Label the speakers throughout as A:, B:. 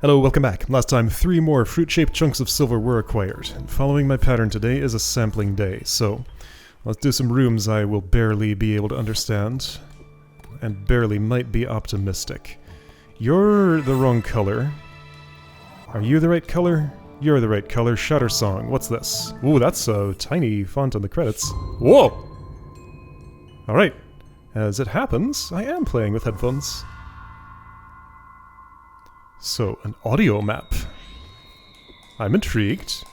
A: Hello, welcome back. Last time, 3 more fruit-shaped chunks of silver were acquired, and following my pattern today is a sampling day, so let's do some rooms I will barely be able to understand, and barely might be optimistic. You're the wrong color. Are you the right color? You're the right color. Shattersong. What's this? Ooh, that's a tiny font on the credits. Whoa! Alright. As it happens, I am playing with headphones. So, an audio map. I'm intrigued.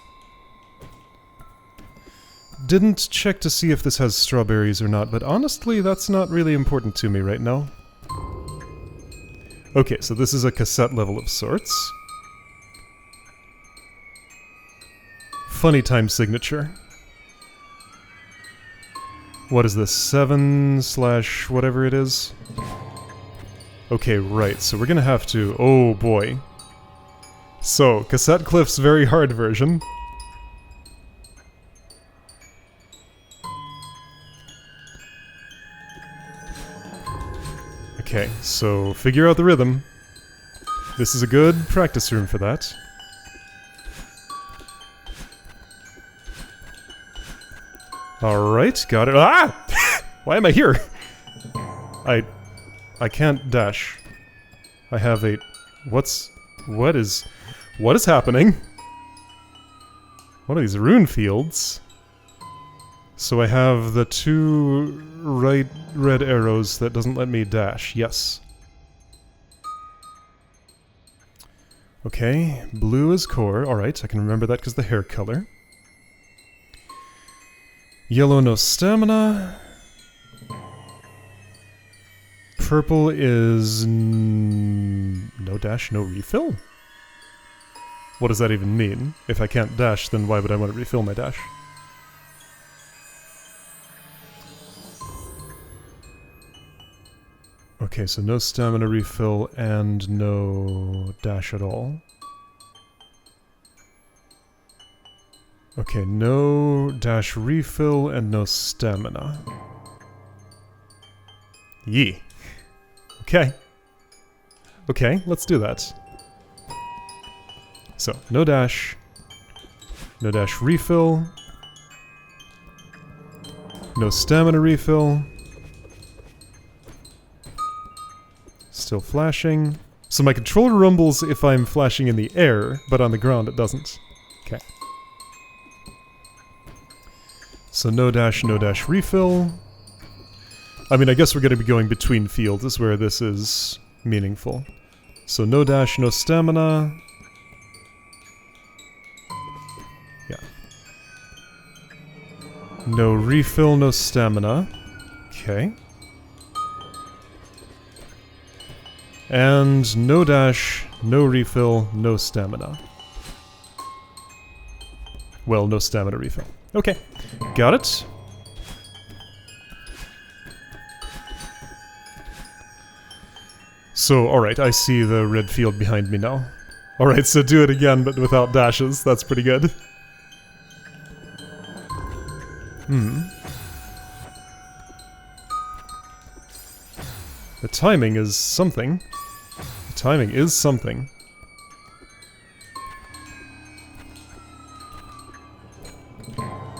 A: Didn't check to see if this has strawberries or not, but honestly, that's not really important to me right now. Okay, so this is a cassette level of sorts. Funny time signature. What is this? 7/ whatever it is? Okay, right, so we're gonna have to... Oh boy. So, Cassette Cliff's very hard version. Okay, so figure out the rhythm. This is a good practice room for that. Alright, got it. Ah! Why am I here? I can't dash. I have a... What is happening? What are these rune fields? So I have the 2 right red arrows that doesn't let me dash. Yes. Okay, blue is core. Alright, I can remember that because the hair color. Yellow, no stamina. Purple is... no dash, no refill? What does that even mean? If I can't dash, then why would I want to refill my dash? Okay, so no stamina refill and no dash at all. Okay, no dash refill and no stamina. Yee. Okay. Okay, let's do that. So, no dash refill, no stamina refill, still flashing. So my controller rumbles if I'm flashing in the air, but on the ground it doesn't. Okay. So no dash refill. I mean, I guess we're going to be going between fields is where this is meaningful. So no dash, no stamina. Yeah. No refill, no stamina. Okay. And no dash, no refill, no stamina. Well, no stamina refill. Okay. Got it. So, alright, I see the red field behind me now. Alright, so do it again, but without dashes. That's pretty good. The timing is something. The timing is something.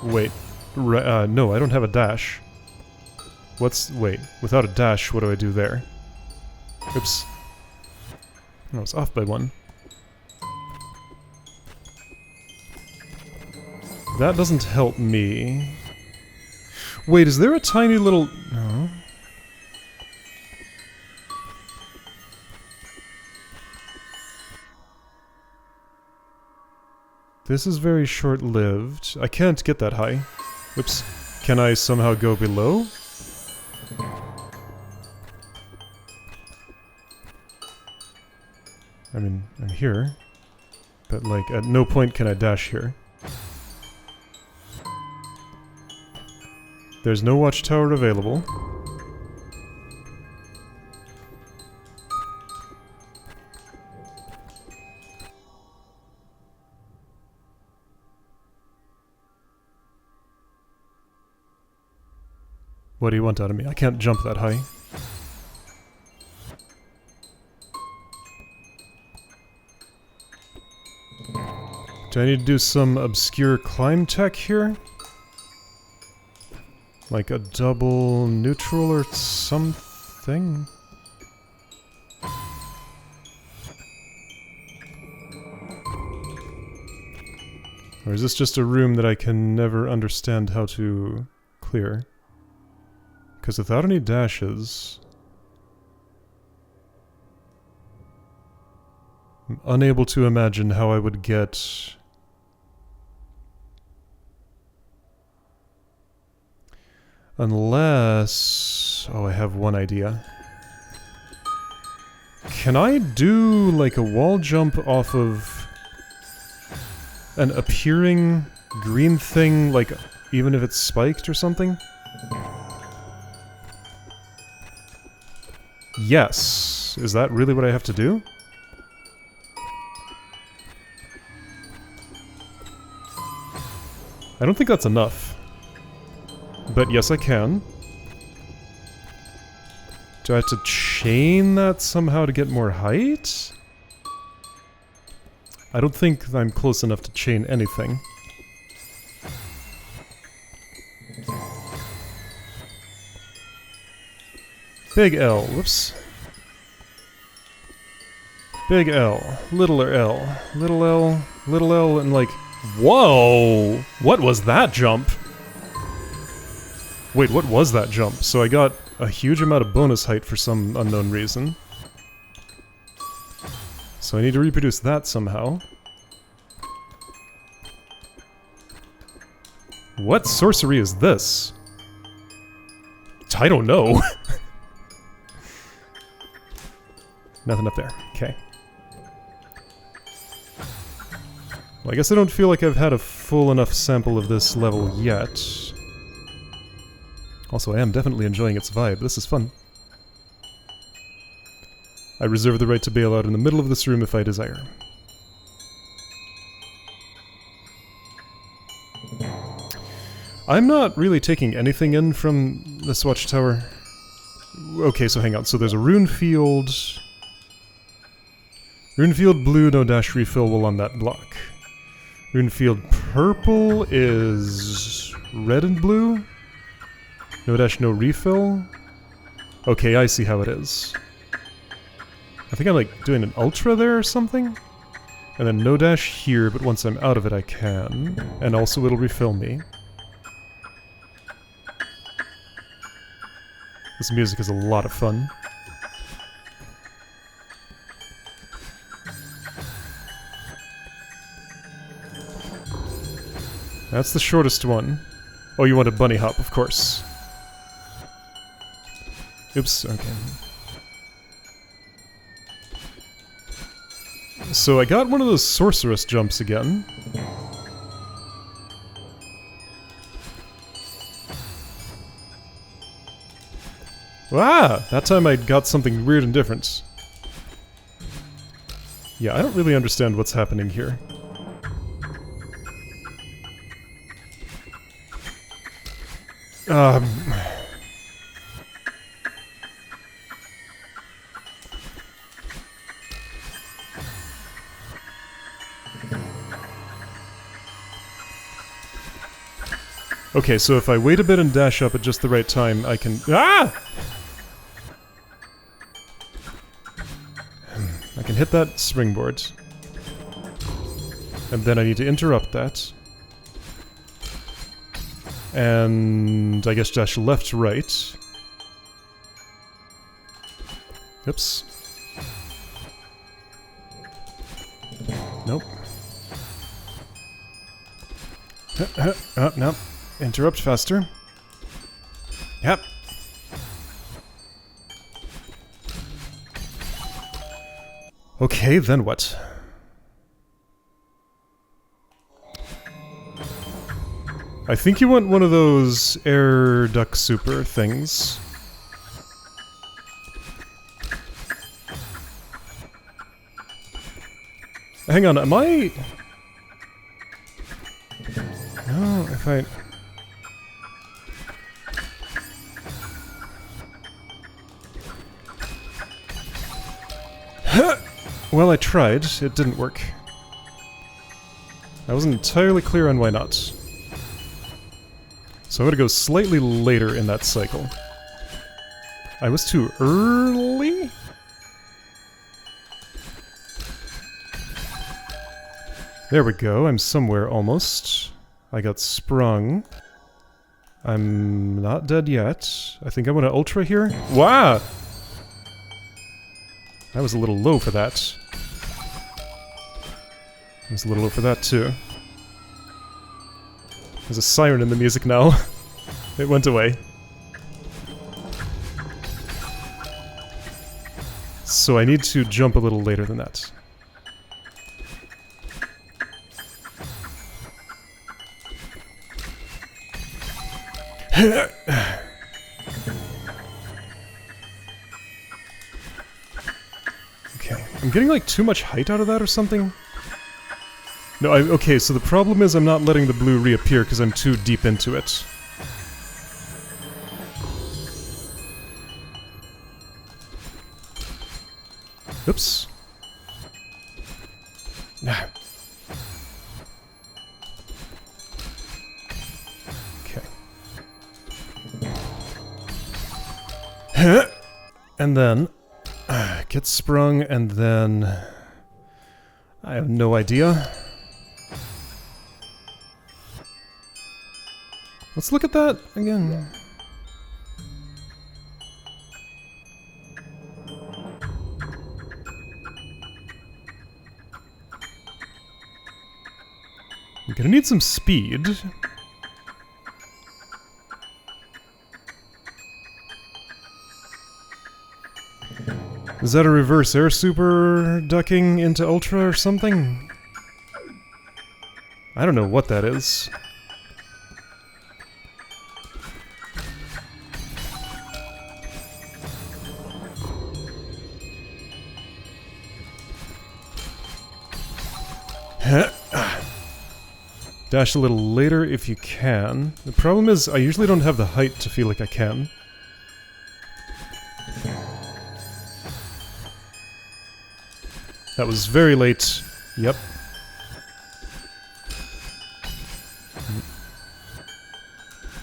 A: Wait. No, I don't have a dash. Wait, without a dash, what do I do there? Oops. I was off by 1. That doesn't help me. Wait, is there a tiny little... No. This is very short-lived. I can't get that high. Oops. Can I somehow go below? I mean, I'm here, but like, at no point can I dash here. There's no watchtower available. What do you want out of me? I can't jump that high. Do I need to do some obscure climb tech here? Like a double neutral or something? Or is this just a room that I can never understand how to clear? Because without any dashes... I'm unable to imagine how I would get... Unless... Oh, I have one idea. Can I do, like, a wall jump off of an appearing green thing, like, even if it's spiked or something? Yes. Is that really what I have to do? I don't think that's enough. But yes, I can. Do I have to chain that somehow to get more height? I don't think I'm close enough to chain anything. Big L, whoops. Big L, littler L, little L, and like... Whoa! What was that jump? Wait, what was that jump? So I got a huge amount of bonus height for some unknown reason. So I need to reproduce that somehow. What sorcery is this? I don't know. Nothing up there. Okay. Well, I guess I don't feel like I've had a full enough sample of this level yet. Also, I am definitely enjoying its vibe. This is fun. I reserve the right to bail out in the middle of this room if I desire. I'm not really taking anything in from this watchtower. Okay, so hang on. So there's a rune field. Rune field blue, no dash refill while on that block. Rune field purple is red and blue. No dash, no refill. Okay, I see how it is. I think I'm like doing an ultra there or something? And then no dash here, but once I'm out of it I can. And also it'll refill me. This music is a lot of fun. That's the shortest one. Oh, you want a bunny hop, of course. Oops, okay. So I got one of those sorceress jumps again. Ah! That time I got something weird and different. Yeah, I don't really understand what's happening here. Okay, so if I wait a bit and dash up at just the right time, I can... Ah! I can hit that springboard. And then I need to interrupt that. And I guess dash left, right. Oops. Nope. No. Interrupt faster. Yep. Okay, then what? I think you want one of those air duck super things. Hang on, am I... No, if I... Well, I tried. It didn't work. I wasn't entirely clear on why not. So I'm gonna go slightly later in that cycle. I was too early? There we go, I'm somewhere almost. I got sprung. I'm not dead yet. I think I want to ultra here. Wow! I was a little low for that. I was a little low for that too. There's a siren in the music now. It went away. So I need to jump a little later than that. Okay, I'm getting like too much height out of that or something. No, okay, so the problem is I'm not letting the blue reappear because I'm too deep into it. Oops. Okay. And then get sprung, and then I have no idea. Let's look at that again. I'm gonna need some speed. Is that a reverse air super ducking into ultra or something? I don't know what that is. Dash a little later if you can. The problem is I usually don't have the height to feel like I can. That was very late. Yep.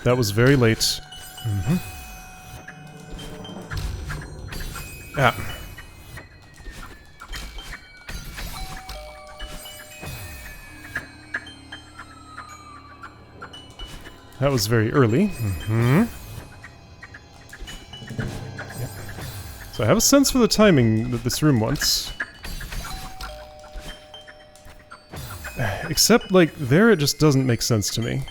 A: That was very late. Mm-hmm. Ah. That was very early. Mm-hmm. Yep. So I have a sense for the timing that this room wants. Except, like, there it just doesn't make sense to me.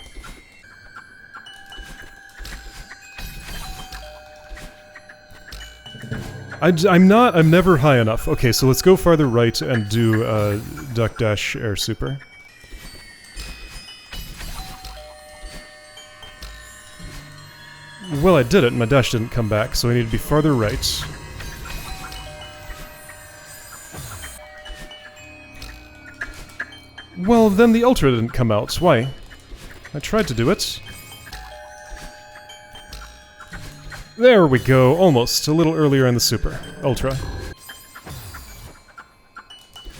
A: I'm never high enough. Okay, so let's go farther right and do, duck dash air super. Well, I did it, and my dash didn't come back, so I need to be farther right. Well, then the ultra didn't come out. Why? I tried to do it. There we go, almost. A little earlier in the super. Ultra.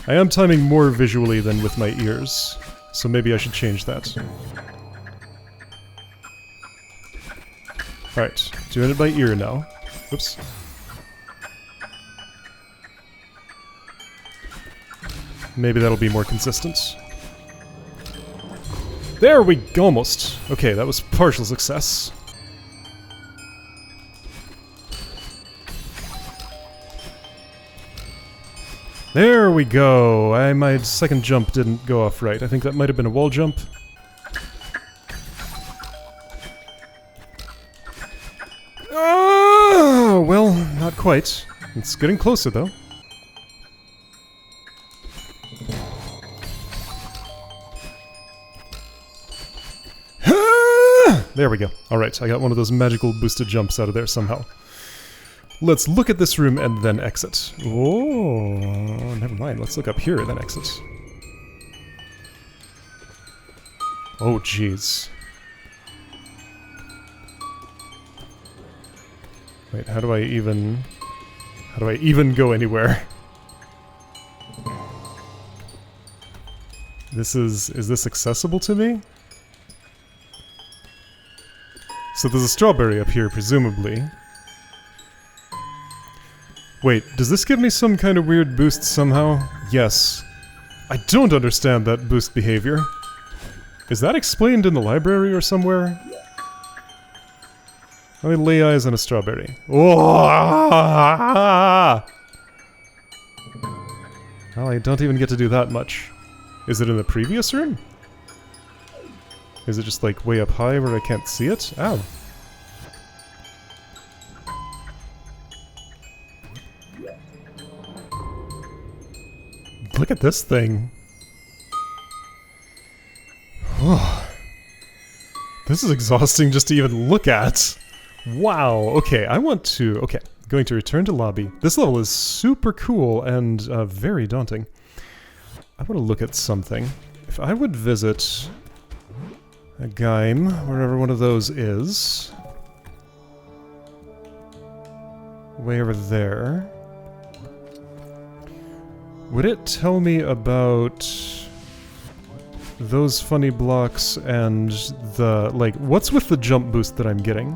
A: I am timing more visually than with my ears, so maybe I should change that. Alright, doing it by ear now. Oops. Maybe that'll be more consistent. There we go, almost. Okay, that was partial success. There we go. My second jump didn't go off right. I think that might have been a wall jump. Oh, well, not quite. It's getting closer, though. There we go. Alright, I got one of those magical boosted jumps out of there somehow. Let's look at this room and then exit. Oh, never mind. Let's look up here and then exit. Oh, jeez. Wait, how do I even go anywhere? Is this accessible to me? So there's a strawberry up here, presumably. Wait, does this give me some kind of weird boost somehow? Yes. I don't understand that boost behavior. Is that explained in the library or somewhere? Let me lay eyes on a strawberry. Oh! Well, I don't even get to do that much. Is it in the previous room? Is it just like way up high where I can't see it? Ow. Look at this thing. Oh. This is exhausting just to even look at. Wow. Okay, I want to... Okay, going to return to lobby. This level is super cool and very daunting. I want to look at something. If I would visit a game, wherever one of those is, way over there, would it tell me about those funny blocks and the, like, what's with the jump boost that I'm getting?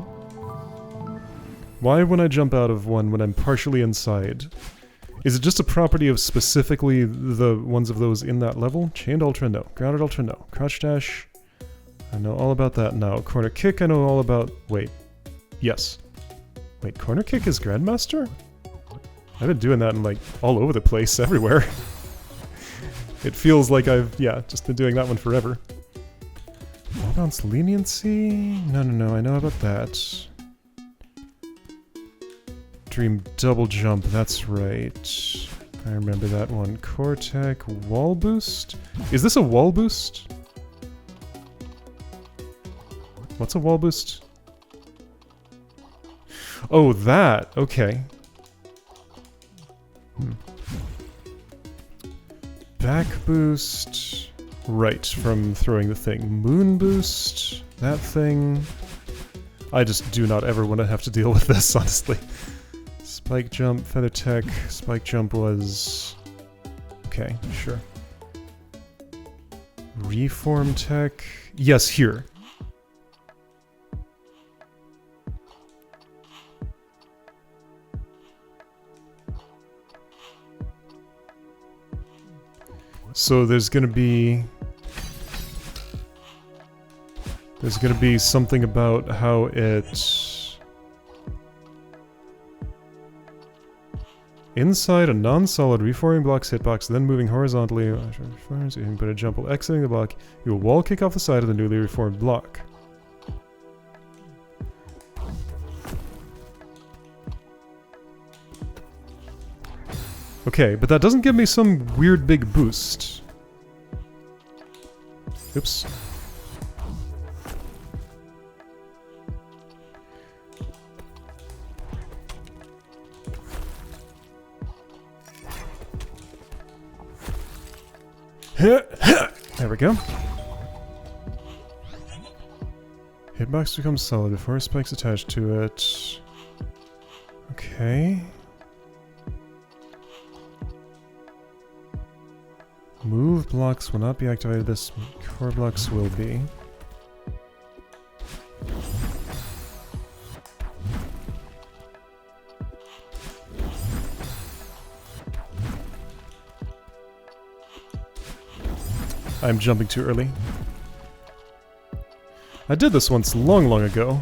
A: Why when I jump out of one when I'm partially inside? Is it just a property of specifically the ones of those in that level? Chained Ultra, no. Grounded Ultra, no. Crouch Dash, I know all about that now. Corner Kick, I know all about... Wait. Yes. Wait, Corner Kick is Grandmaster? I've been doing that in, like, all over the place, everywhere. It feels like I've, yeah, just been doing that one forever. Wall Bounce Leniency? No, I know about that. Dream Double Jump, that's right. I remember that one. Core Tech, Wall Boost? Is this a Wall Boost? What's a Wall Boost? Oh, that! Okay. Back boost. Right, from throwing the thing. Moon boost. That thing. I just do not ever want to have to deal with this, honestly. Spike jump, feather tech. Spike jump was... Okay, sure. Reform tech. Yes, here. So there's gonna be something about how it inside a non-solid reforming block's hitbox, then moving horizontally. You can put a jump while exiting the block. You will wall kick off the side of the newly reformed block. Okay, but that doesn't give me some weird big boost. Oops. There we go. Hitbox becomes solid before spikes attached to it. Okay. Move blocks will not be activated. This core blocks will be. I'm jumping too early. I did this once long ago.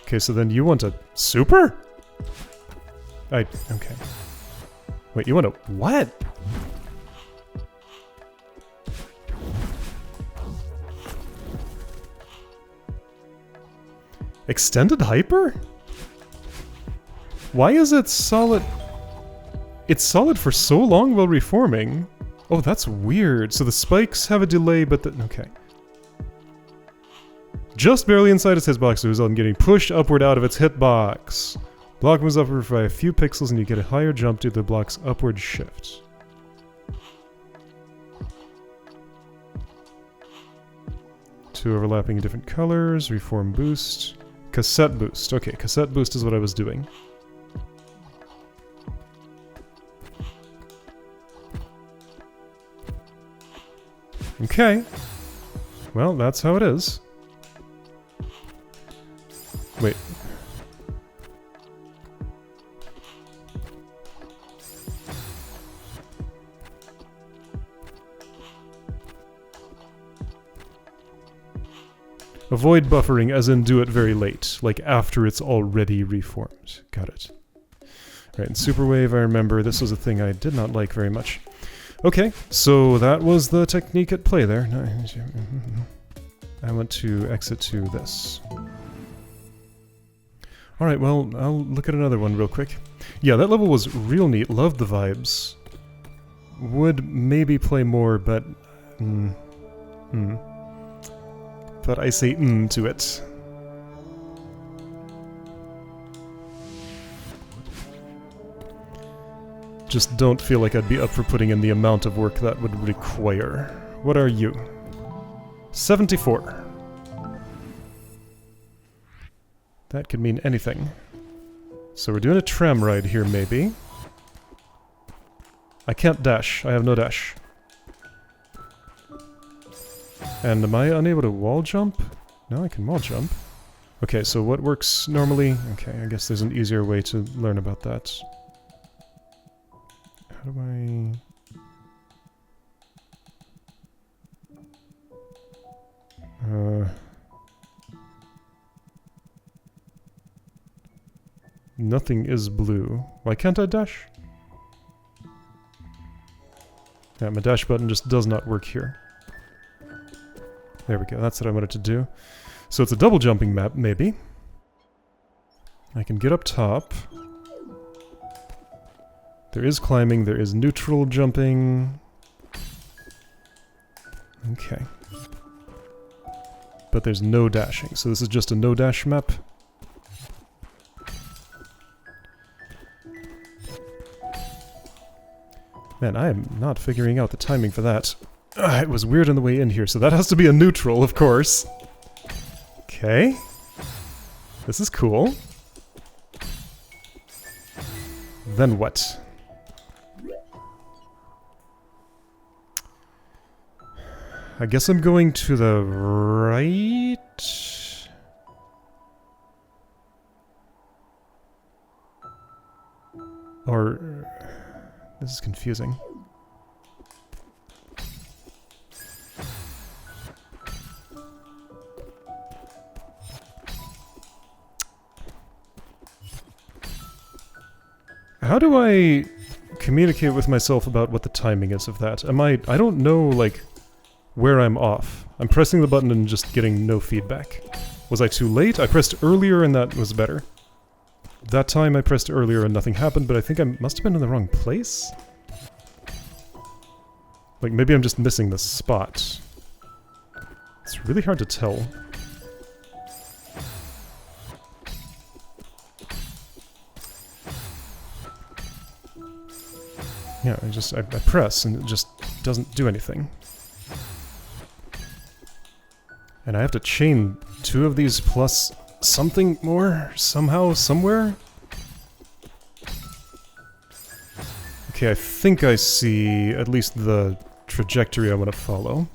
A: Okay, so then you want a super? Okay. Wait, you want a what? Extended hyper? Why is it solid? It's solid for so long while reforming. Oh, that's weird. So the spikes have a delay, but okay. Just barely inside its hitbox to result in getting pushed upward out of its hitbox. Block moves upward by a few pixels and you get a higher jump due to the block's upward shift. Two overlapping different colors, reform boost, cassette boost. Okay, cassette boost is what I was doing. Okay. Well, that's how it is. Wait. Avoid buffering, as in do it very late, like after it's already reformed. Got it. Right, and Superwave, I remember, this was a thing I did not like very much. Okay, so that was the technique at play there. I want to exit to this. Alright, well, I'll look at another one real quick. Yeah, that level was real neat, loved the vibes. Would maybe play more, but... But I say to it. Just don't feel like I'd be up for putting in the amount of work that would require. What are you? 74. That could mean anything. So we're doing a tram ride here, maybe. I can't dash. I have no dash. And am I unable to wall jump? No, I can wall jump. Okay, so what works normally? Okay, I guess there's an easier way to learn about that. How do I... Nothing is blue. Why can't I dash? Yeah, my dash button just does not work here. There we go, that's what I wanted to do. So it's a double jumping map, maybe. I can get up top. There is climbing, there is neutral jumping. Okay. But there's no dashing, so this is just a no-dash map. Man, I am not figuring out the timing for that. It was weird on the way in here, so that has to be a neutral, of course. Okay. This is cool. Then what? I guess I'm going to the right? Or... This is confusing. How do I communicate with myself about what the timing is of that? I don't know, like, where I'm off. I'm pressing the button and just getting no feedback. Was I too late? I pressed earlier and that was better. That time I pressed earlier and nothing happened, but I think I must have been in the wrong place? Like, maybe I'm just missing the spot. It's really hard to tell. Yeah, I press and it just doesn't do anything. And I have to chain 2 of these plus something more, somehow, somewhere? Okay, I think I see at least the trajectory I want to follow.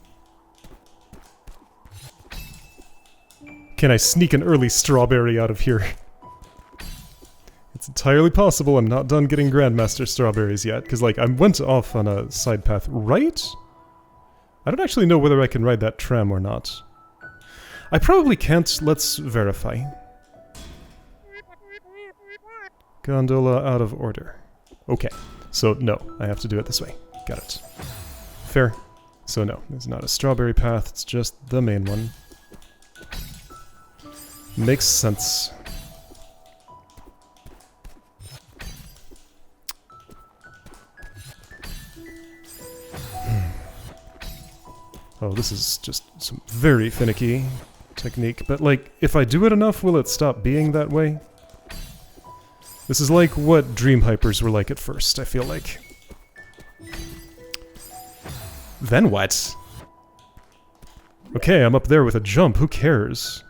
A: Can I sneak an early strawberry out of here? It's entirely possible I'm not done getting Grandmaster strawberries yet, because, like, I went off on a side path, right? I don't actually know whether I can ride that tram or not. I probably can't. Let's verify. Gondola out of order. Okay. So, no. I have to do it this way. Got it. Fair. So, no. It's not a strawberry path. It's just the main one. Makes sense. Oh, this is just some very finicky technique, but, like, if I do it enough, will it stop being that way? This is like what Dream Hypers were like at first, I feel like. Then what? Okay, I'm up there with a jump, who cares?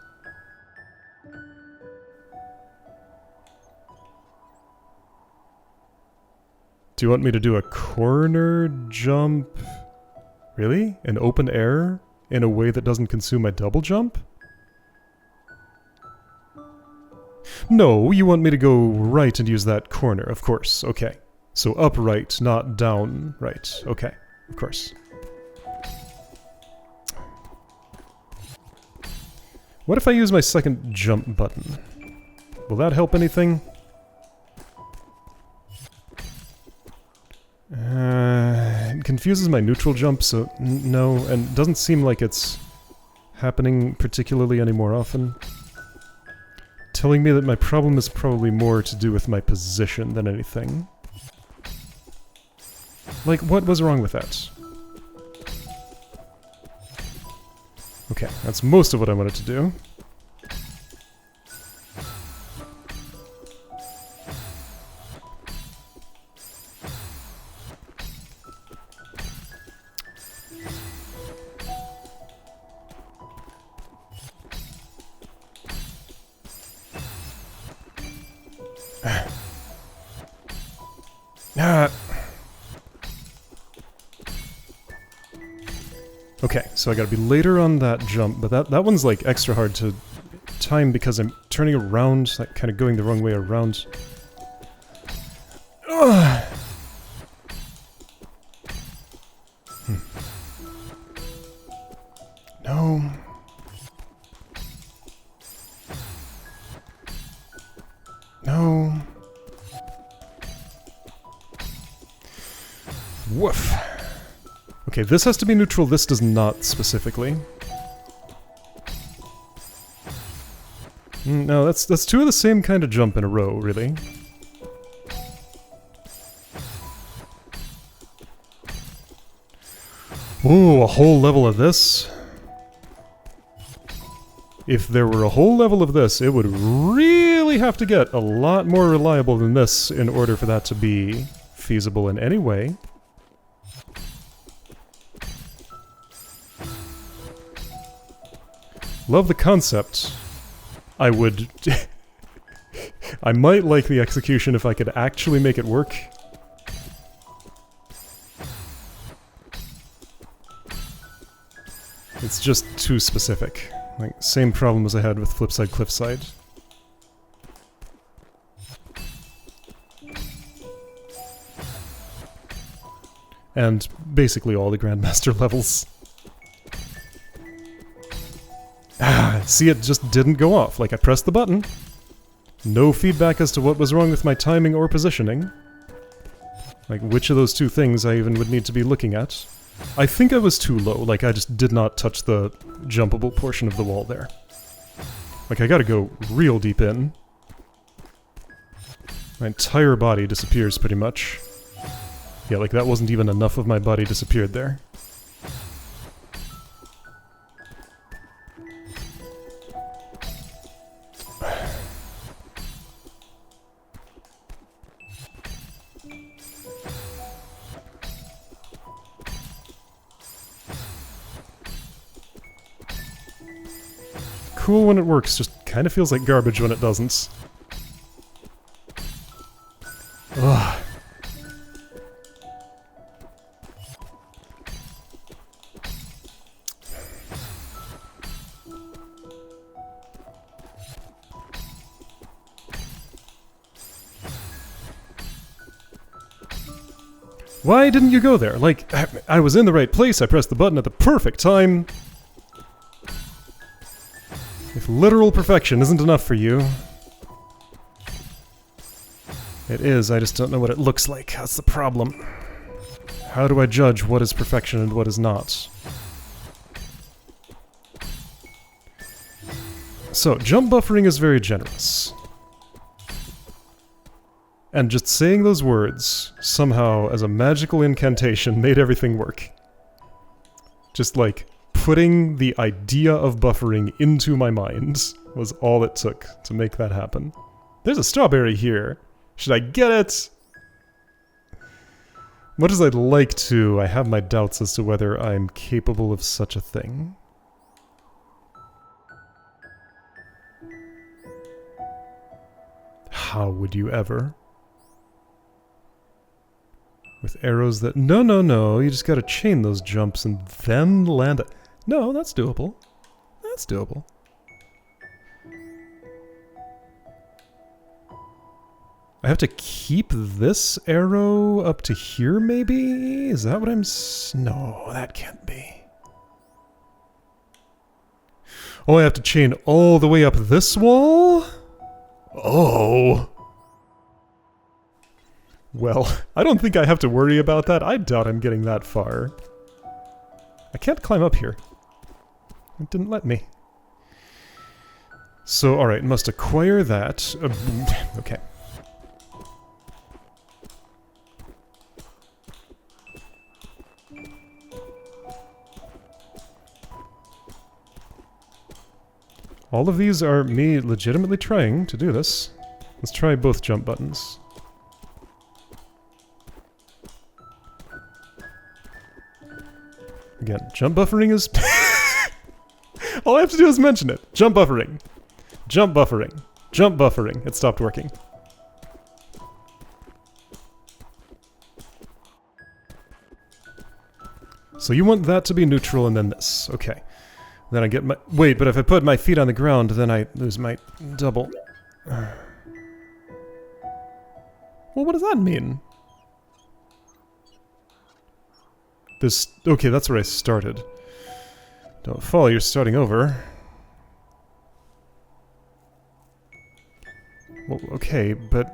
A: Do you want me to do a corner jump? Really? In open air? In a way that doesn't consume my double jump? No, you want me to go right and use that corner, of course. Okay. So upright, not down right. Okay, of course. What if I use my second jump button? Will that help anything? It confuses my neutral jump, so no, and doesn't seem like it's happening particularly any more often. Telling me that my problem is probably more to do with my position than anything. Like, what was wrong with that? Okay, that's most of what I wanted to do. Okay, so I gotta be later on that jump, but that one's like extra hard to time because I'm turning around, like kind of going the wrong way around. Ugh. No. No. Woof. Okay, this has to be neutral, this does not specifically. No, that's two of the same kind of jump in a row, really. Ooh, a whole level of this? If there were a whole level of this, it would really have to get a lot more reliable than this in order for that to be feasible in any way. Love the concept. I would... I might like the execution if I could actually make it work. It's just too specific. Like, same problem as I had with Flipside Cliffside. And basically all the Grandmaster levels. Ah, see, it just didn't go off. Like, I pressed the button. No feedback as to what was wrong with my timing or positioning. Like, which of those two things I even would need to be looking at. I think I was too low, like I just did not touch the jumpable portion of the wall there. Like, I gotta go real deep in. My entire body disappears, pretty much. Yeah, like that wasn't even enough of my body disappeared there. Cool when it works, just kind of feels like garbage when it doesn't. Ugh. Why didn't you go there? Like, I was in the right place, I pressed the button at the perfect time. If literal perfection isn't enough for you... It is, I just don't know what it looks like. That's the problem. How do I judge what is perfection and what is not? So, jump buffering is very generous. And just saying those words, somehow, as a magical incantation, made everything work. Just like, putting the idea of buffering into my mind was all it took to make that happen. There's a strawberry here. Should I get it? Much as I'd like to, I have my doubts as to whether I'm capable of such a thing. How would you ever? With arrows that... No, no, no. You just gotta chain those jumps and then land it. No, that's doable. That's doable. I have to keep this arrow up to here, maybe? Is that what I'm... No, that can't be. Oh, I have to chain all the way up this wall? Oh. Well, I don't think I have to worry about that. I doubt I'm getting that far. I can't climb up here. It didn't let me. So, alright, must acquire that. Okay. All of these are me legitimately trying to do this. Let's try both jump buttons. Again, jump buffering is... All I have to do is mention it. Jump buffering. Jump buffering. Jump buffering. It stopped working. So you want that to be neutral and then this. Okay. Then I get my... Wait, but if I put my feet on the ground, then I lose my double. Well, what does that mean? This... Okay, that's where I started. Don't fall, you're starting over. Well, okay, but...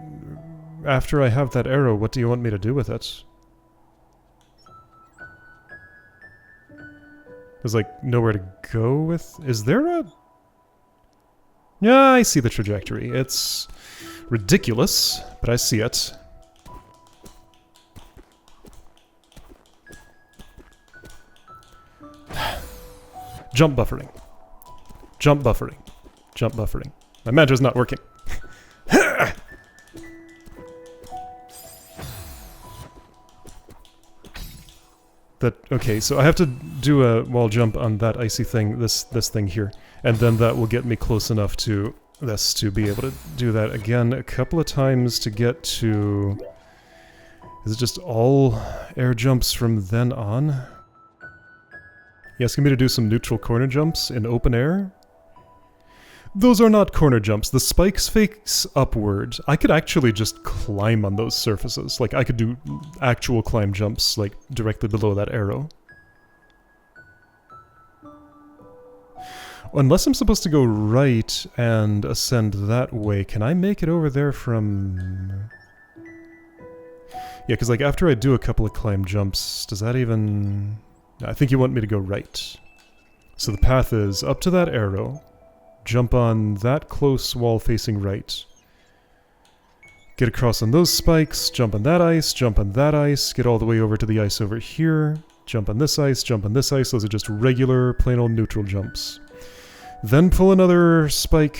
A: After I have that arrow, what do you want me to do with it? There's like nowhere to go with... Is there a... Yeah, I see the trajectory. It's ridiculous, but I see it. Jump buffering. Jump buffering. Jump buffering. My mantra's not working. Okay, so I have to do a wall jump on that icy thing, this thing here, and then that will get me close enough to this to be able to do that again a couple of times to get to... Is it just all air jumps from then on? You asking me to do some neutral corner jumps in open air? Those are not corner jumps. The spikes face upward. I could actually just climb on those surfaces. Like, I could do actual climb jumps, like, directly below that arrow. Unless I'm supposed to go right and ascend that way, can I make it over there from... Yeah, because, like, after I do a couple of climb jumps, does that even... I think you want me to go right. So the path is up to that arrow, jump on that close wall facing right, get across on those spikes, jump on that ice, jump on that ice, get all the way over to the ice over here, jump on this ice, jump on this ice. Those are just regular, plain old neutral jumps. Then pull another spike,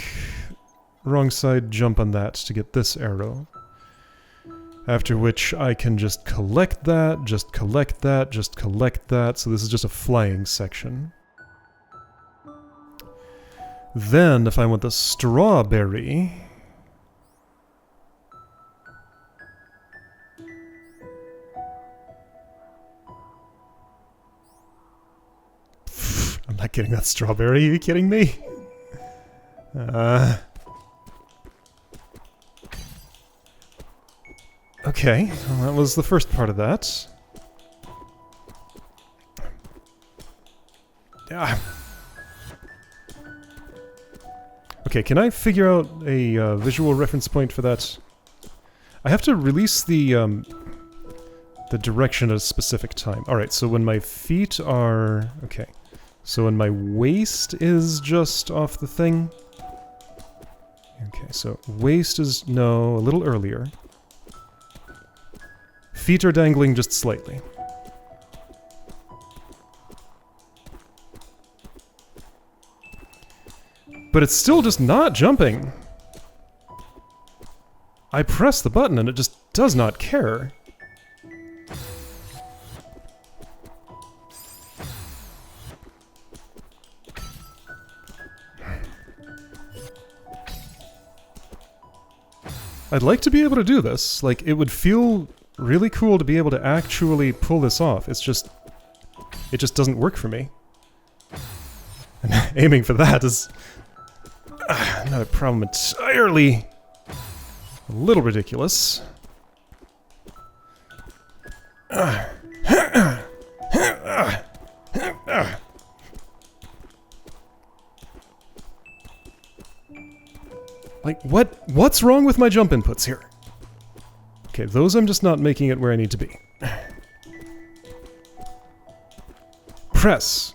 A: wrong side, jump on that to get this arrow. After which I can just collect that, just collect that, just collect that. So this is just a flying section. Then, if I want the strawberry... I'm not getting that strawberry, are you kidding me? Okay, well, that was the first part of that. Okay, can I figure out a visual reference point for that? I have to release the direction at a specific time. Alright, so when my feet are... Okay. So when my waist is just off the thing... Okay, so waist is... No, a little earlier. Feet are dangling just slightly. But it's still just not jumping. I press the button and it just does not care. I'd like to be able to do this. Like, it would feel really cool to be able to actually pull this off. It's just... it just doesn't work for me. And aiming for that is... another problem entirely... a little ridiculous. Like, what's wrong with my jump inputs here? Okay, those I'm just not making it where I need to be. Press.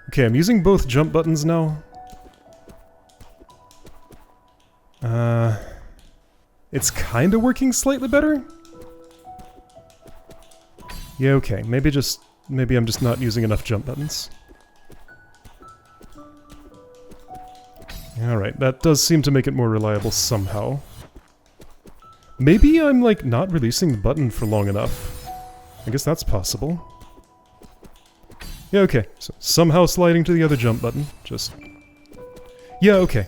A: Okay, I'm using both jump buttons now. It's kinda working slightly better? Yeah, okay, maybe I'm just not using enough jump buttons. Alright, that does seem to make it more reliable somehow. Maybe I'm, like, not releasing the button for long enough. I guess that's possible. Yeah, okay, so somehow sliding to the other jump button, just... yeah, okay.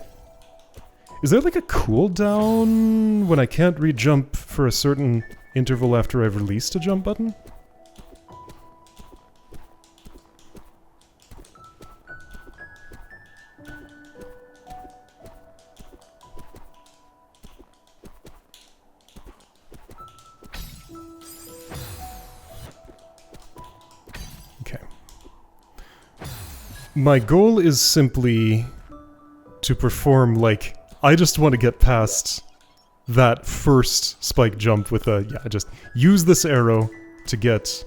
A: Is there, like, a cooldown when I can't re-jump for a certain interval after I've released a jump button? My goal is simply to perform, like, I just want to get past that first spike jump with a, yeah, just use this arrow to get,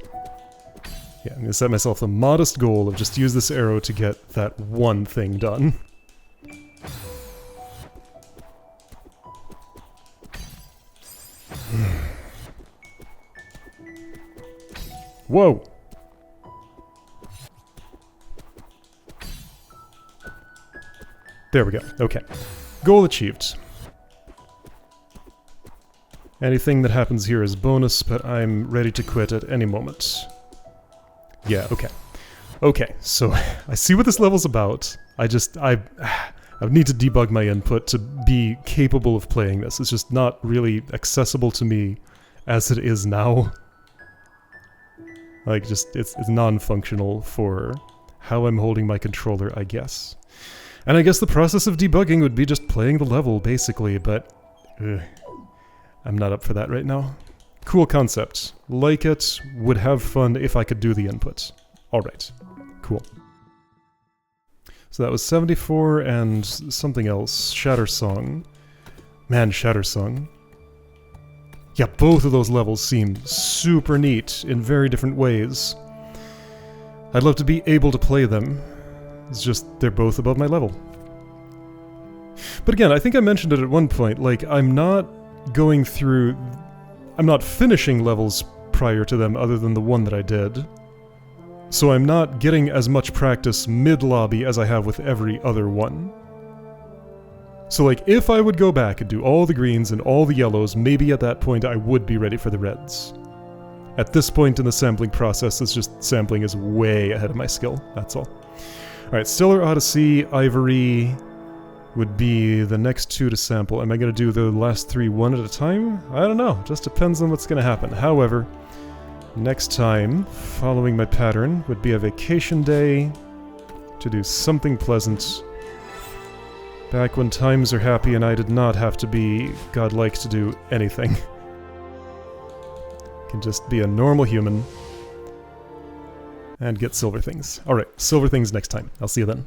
A: yeah, I'm gonna set myself a modest goal of just use this arrow to get that one thing done. Whoa! There we go. Okay. Goal achieved. Anything that happens here is bonus, but I'm ready to quit at any moment. Yeah, okay. Okay, so I see what this level's about. I need to debug my input to be capable of playing this. It's just not really accessible to me as it is now. Like, just, it's non-functional for how I'm holding my controller, I guess. And I guess the process of debugging would be just playing the level, basically, but... I'm not up for that right now. Cool concept. Like it, would have fun if I could do the input. Alright. Cool. So that was 74 and something else. Shattersong. Man, Shattersong. Yeah, both of those levels seem super neat in very different ways. I'd love to be able to play them. It's just, they're both above my level. But again, I think I mentioned it at one point, like, I'm not finishing levels prior to them other than the one that I did. So I'm not getting as much practice mid-lobby as I have with every other one. So like, if I would go back and do all the greens and all the yellows, maybe at that point I would be ready for the reds. At this point in the sampling process, it's just sampling is way ahead of my skill, that's all. Alright, Stellar Odyssey, Ivory would be the next two to sample. Am I going to do the last three one at a time? I don't know, just depends on what's going to happen. However, next time, following my pattern, would be a vacation day to do something pleasant. Back when times are happy and I did not have to be godlike to do anything. Can just be a normal human and get silver things. Alright, silver things next time. I'll see you then.